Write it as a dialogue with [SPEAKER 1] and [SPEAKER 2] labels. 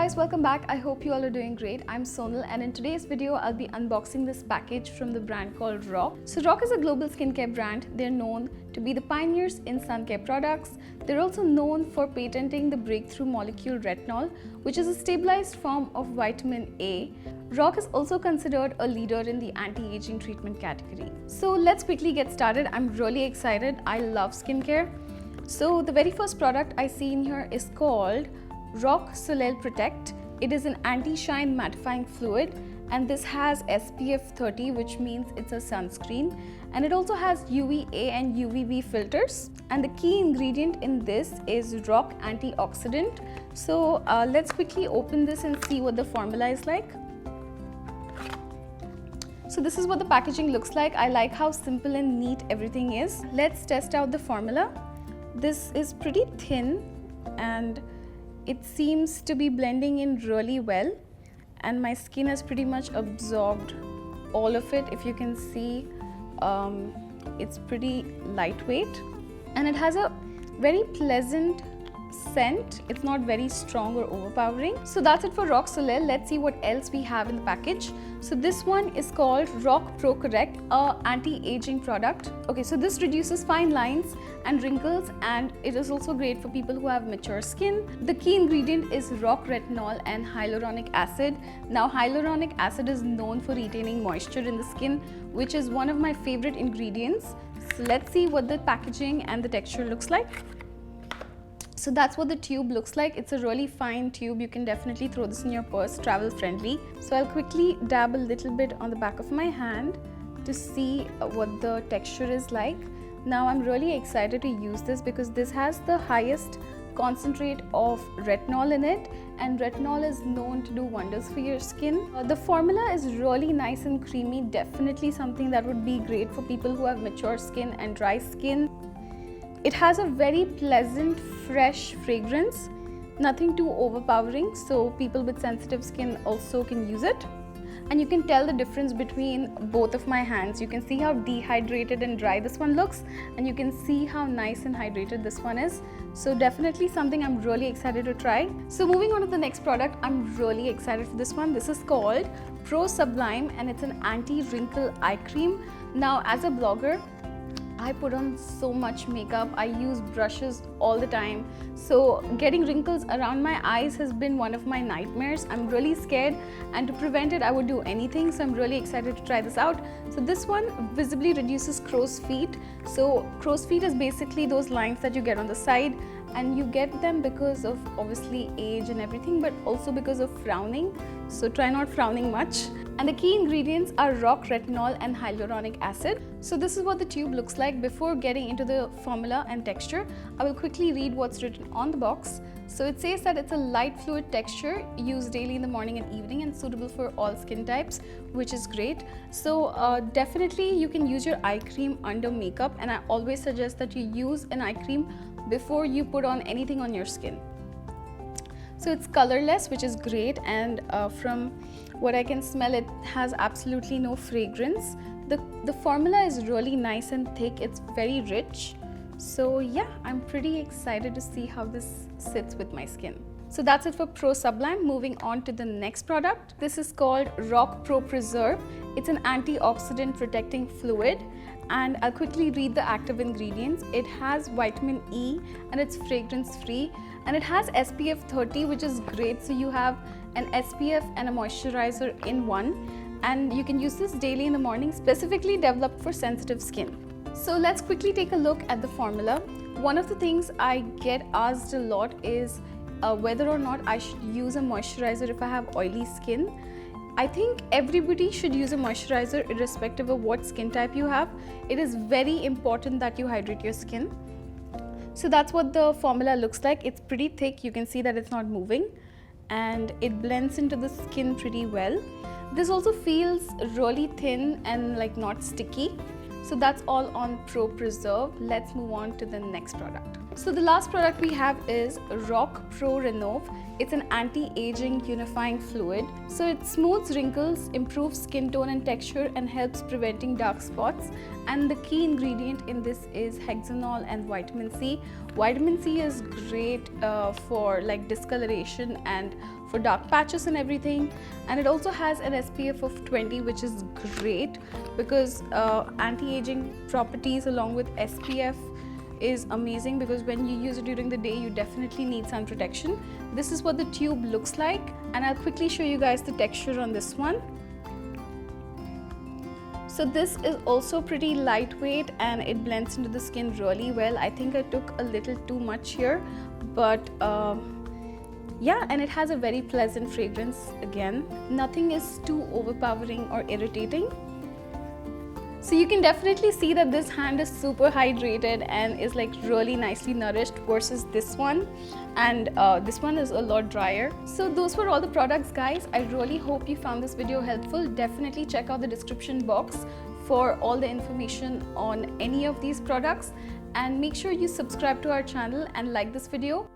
[SPEAKER 1] guys, welcome back. I hope you all are doing great. I'm Sonal, and in today's video I'll be unboxing this package from the brand called RoC. So RoC is a global skincare brand. They're known to be the pioneers in sun care products. They're also known for patenting the breakthrough molecule retinol, which is a stabilized form of vitamin A. RoC is also considered a leader in the anti-aging treatment category. So let's quickly get started. I'm really excited. I love skincare. So the very first product I see in here is called RoC Soleil Protect. It is an anti-shine mattifying fluid, and this has SPF 30, which means it's a sunscreen, and it also has UVA and UVB filters. And the key ingredient in this is RoC ANTI-OXIDANT. So let's quickly open this and see what the formula is like. So this is what the packaging looks like. I like how simple and neat everything is. Let's test out the formula. This is pretty thin and it seems to be blending in really well, and my skin has pretty much absorbed all of it. If you can see, it's pretty lightweight and it has a very pleasant scent. It's not very strong or overpowering. So that's it for RoC Soleil. Let's see what else we have in the package. So this one is called RoC Pro-Correct, a anti-aging product. Okay, so this reduces fine lines and wrinkles, and it is also great for people who have mature skin. The key ingredient is RoC Retinol and Hyaluronic acid. Now hyaluronic acid is known for retaining moisture in the skin, which is one of my favorite ingredients. So let's see what the packaging and the texture looks like. So that's what the tube looks like. It's a really fine tube. You can definitely throw this in your purse, travel friendly. So I'll quickly dab a little bit on the back of my hand to see what the texture is like. Now I'm really excited to use this because this has the highest concentrate of retinol in it, and retinol is known to do wonders for your skin. The formula is really nice and creamy, definitely something that would be great for people who have mature skin and dry skin. It has a very pleasant, fresh fragrance, nothing too overpowering, so people with sensitive skin also can use it. And you can tell the difference between both of my hands. You can see how dehydrated and dry this one looks, and you can see how nice and hydrated this one is. So definitely something I'm really excited to try. So moving on to the next product, I'm really excited for this one. This is called Pro Sublime, and it's an anti-wrinkle eye cream. Now as a blogger, I put on so much makeup. I use brushes all the time. So getting wrinkles around my eyes has been one of my nightmares. I'm really scared, and to prevent it, I would do anything. So I'm really excited to try this out. So this one visibly reduces crow's feet. So crow's feet is basically those lines that you get on the side, and you get them because of obviously age and everything, but also because of frowning. So try not frowning much. And the key ingredients are RoC Retinol and Hyaluronic acid. So this is what the tube looks like. Before getting into the formula and texture, I will quickly read what's written on the box. So it says that it's a light fluid texture, used daily in the morning and evening, and suitable for all skin types, which is great. So definitely you can use your eye cream under makeup, and I always suggest that you use an eye cream before you put on anything on your skin. So it's colorless, which is great, and from what I can smell, it has absolutely no fragrance. The formula is really nice and thick. It's very rich. So yeah, I'm pretty excited to see how this sits with my skin. So that's it for Pro Sublime. Moving on to the next product. This is called RoC Pro Preserve. It's an antioxidant protecting fluid, and I'll quickly read the active ingredients. It has vitamin E and it's fragrance free, and it has SPF 30, which is great. So you have an SPF and a moisturizer in one, and you can use this daily in the morning, specifically developed for sensitive skin. So let's quickly take a look at the formula. One of the things I get asked a lot is whether or not I should use a moisturizer if I have oily skin. I think everybody should use a moisturizer irrespective of what skin type you have. It is very important that you hydrate your skin. So that's what the formula looks like. It's pretty thick. You can see that it's not moving, and it blends into the skin pretty well. This also feels really thin and like not sticky. So that's all on Pro Preserve. Let's move on to the next product. So the last product we have is RoC Pro-Renov. It's an anti-aging unifying fluid. So it smooths wrinkles, improves skin tone and texture, and helps preventing dark spots. And the key ingredient in this is hexanol and vitamin C. Vitamin C is great for like discoloration and for dark patches and everything. And it also has an SPF of 20, which is great because anti-aging properties along with SPF is amazing, because when you use it during the day you definitely need sun protection. This is what the tube looks like, and I'll quickly show you guys the texture on this one. So this is also pretty lightweight and it blends into the skin really well. I think I took a little too much here, but yeah, and it has a very pleasant fragrance again. Nothing is too overpowering or irritating. So you can definitely see that this hand is super hydrated and is like really nicely nourished versus this one, and this one is a lot drier. So those were all the products, guys. I really hope you found this video helpful. Definitely check out the description box for all the information on any of these products, and make sure you subscribe to our channel and like this video.